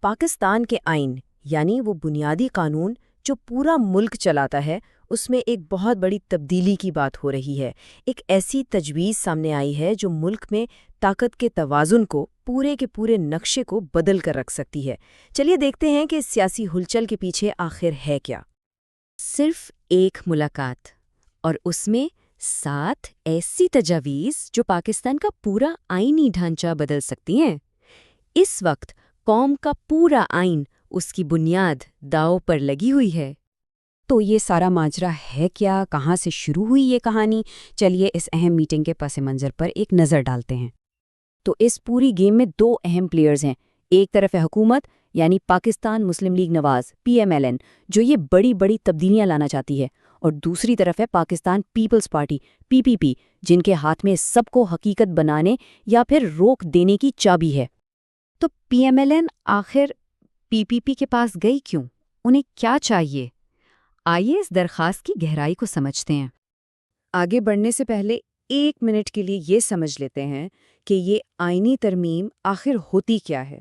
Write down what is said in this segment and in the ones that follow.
پاکستان کے آئین یعنی وہ بنیادی قانون جو پورا ملک چلاتا ہے، اس میں ایک بہت بڑی تبدیلی کی بات ہو رہی ہے۔ ایک ایسی تجویز سامنے آئی ہے جو ملک میں طاقت کے توازن کو، پورے کے پورے نقشے کو بدل کر رکھ سکتی ہے۔ چلیے دیکھتے ہیں کہ اس سیاسی ہلچل کے پیچھے آخر ہے کیا۔ صرف ایک ملاقات اور اس میں 7 ایسی تجاویز جو پاکستان کا پورا آئینی ڈھانچہ بدل سکتی ہیں۔ اس وقت قوم کا پورا آئین، اس کی بنیاد داؤ پر لگی ہوئی ہے۔ تو یہ سارا ماجرا ہے کیا؟ کہاں سے شروع ہوئی یہ کہانی؟ چلیے اس اہم میٹنگ کے پس منظر پر ایک نظر ڈالتے ہیں۔ تو اس پوری گیم میں 2 اہم پلیئرز ہیں۔ ایک طرف ہے حکومت یعنی پاکستان مسلم لیگ نواز PMLN، جو یہ بڑی بڑی تبدیلیاں لانا چاہتی ہے، اور دوسری طرف ہے پاکستان پیپلز پارٹی PPP، جن کے ہاتھ میں سب کو حقیقت بنانے یا پھر روک دینے کی چابی ہے۔ تو PMLN آخر PPP کے پاس گئی کیوں؟ انہیں کیا چاہیے؟ آئیے اس درخواست کی گہرائی کو سمجھتے ہیں۔ آگے بڑھنے سے پہلے 1 منٹ کے لیے یہ سمجھ لیتے ہیں کہ یہ آئینی ترمیم آخر ہوتی کیا ہے۔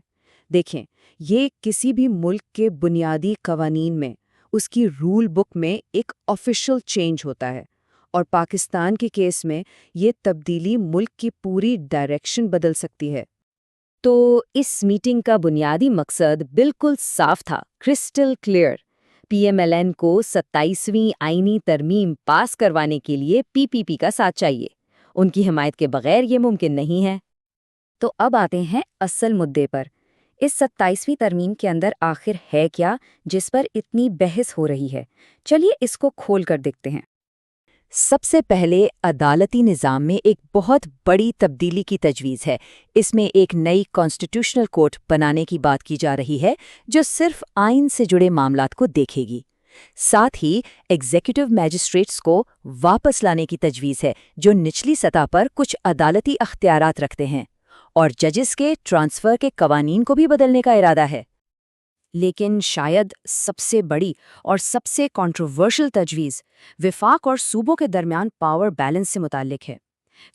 دیکھیں، یہ کسی بھی ملک کے بنیادی قوانین میں، اس کی رول بک میں ایک آفیشل چینج ہوتا ہے، اور پاکستان کے کیس میں یہ تبدیلی ملک کی پوری ڈائریکشن بدل سکتی ہے۔ تو اس میٹنگ کا بنیادی مقصد بالکل صاف تھا، کرسٹل کلیئر۔ PMLN کو 27ویں آئینی ترمیم پاس کروانے کے لیے PPP کا ساتھ چاہیے۔ ان کی حمایت کے بغیر یہ ممکن نہیں ہے۔ تو اب آتے ہیں اصل مدعے پر۔ اس 27ویں ترمیم کے اندر آخر ہے کیا جس پر اتنی بحث ہو رہی ہے؟ چلیے اس کو کھول کر دیکھتے ہیں۔ سب سے پہلے عدالتی نظام میں ایک بہت بڑی تبدیلی کی تجویز ہے۔ اس میں ایک نئی کانسٹیٹیوشنل کورٹ بنانے کی بات کی جا رہی ہے جو صرف آئین سے جڑے معاملات کو دیکھے گی۔ ساتھ ہی ایگزیکٹو میجسٹریٹس کو واپس لانے کی تجویز ہے جو نچلی سطح پر کچھ عدالتی اختیارات رکھتے ہیں، اور ججز کے ٹرانسفر کے قوانین کو بھی بدلنے کا ارادہ ہے۔ لیکن شاید سب سے بڑی اور سب سے کنٹروورشل تجویز وفاق اور صوبوں کے درمیان پاور بیلنس سے متعلق ہے۔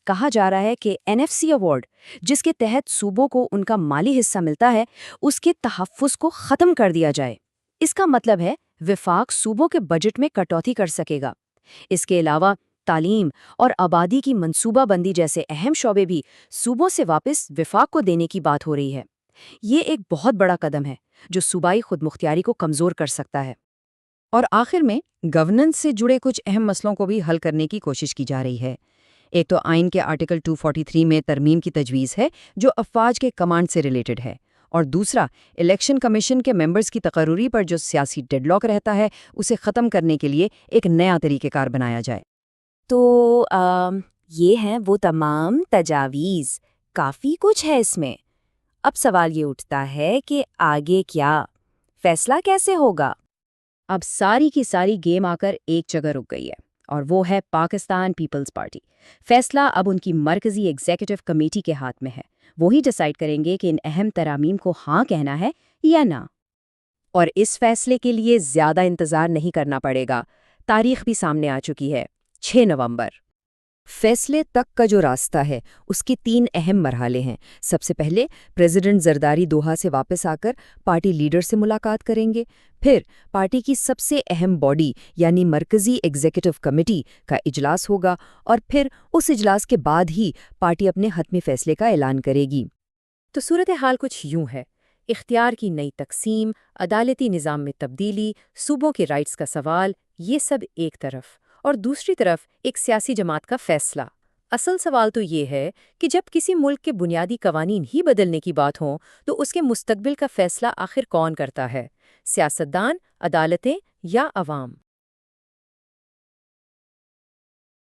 کہا جا رہا ہے کہ NFC ایوارڈ، جس کے تحت صوبوں کو ان کا مالی حصہ ملتا ہے، اس کے تحفظ کو ختم کر دیا جائے۔ اس کا مطلب ہے وفاق صوبوں کے بجٹ میں کٹوتی کر سکے گا۔ اس کے علاوہ تعلیم اور آبادی کی منصوبہ بندی جیسے اہم شعبے بھی صوبوں سے واپس وفاق کو دینے کی بات ہو رہی ہے۔ یہ ایک بہت بڑا قدم ہے جو صوبائی خود مختاری کو کمزور کر سکتا ہے۔ اور آخر میں گورننس سے جڑے کچھ اہم مسئلوں کو بھی حل کرنے کی کوشش کی جا رہی ہے۔ ایک تو آئین کے آرٹیکل 243 میں ترمیم کی تجویز ہے جو افواج کے کمانڈ سے ریلیٹڈ ہے، اور دوسرا الیکشن کمیشن کے ممبرز کی تقرری پر جو سیاسی ڈیڈ لاک رہتا ہے، اسے ختم کرنے کے لیے ایک نیا طریقہ کار بنایا جائے۔ تو یہ ہیں وہ تمام تجاویز، کافی کچھ ہے اس میں۔ اب سوال یہ اٹھتا ہے کہ آگے کیا؟ فیصلہ کیسے ہوگا؟ اب ساری کی ساری گیم آ کر ایک جگہ رک گئی ہے، اور وہ ہے پاکستان پیپلز پارٹی۔ فیصلہ اب ان کی مرکزی ایگزیکٹو کمیٹی کے ہاتھ میں ہے۔ وہی ڈیسائیڈ کریں گے کہ ان اہم ترامیم کو ہاں کہنا ہے یا نہ۔ اور اس فیصلے کے لیے زیادہ انتظار نہیں کرنا پڑے گا۔ تاریخ بھی سامنے آ چکی ہے، 6 نومبر۔ فیصلے تک کا جو راستہ ہے اس کے 3 اہم مرحلے ہیں۔ سب سے پہلے پریزیڈنٹ زرداری دوحہ سے واپس آ کر پارٹی لیڈر سے ملاقات کریں گے، پھر پارٹی کی سب سے اہم باڈی یعنی مرکزی ایگزیکٹو کمیٹی کا اجلاس ہوگا، اور پھر اس اجلاس کے بعد ہی پارٹی اپنے حتمی فیصلے کا اعلان کرے گی۔ تو صورتحال کچھ یوں ہے: اختیار کی نئی تقسیم، عدالتی نظام میں تبدیلی، صوبوں کے رائٹس کا سوال، یہ سب ایک طرف، اور دوسری طرف ایک سیاسی جماعت کا فیصلہ۔ اصل سوال تو یہ ہے کہ جب کسی ملک کے بنیادی قوانین ہی بدلنے کی بات ہوں تو اس کے مستقبل کا فیصلہ آخر کون کرتا ہے؟ سیاستدان، عدالتیں یا عوام؟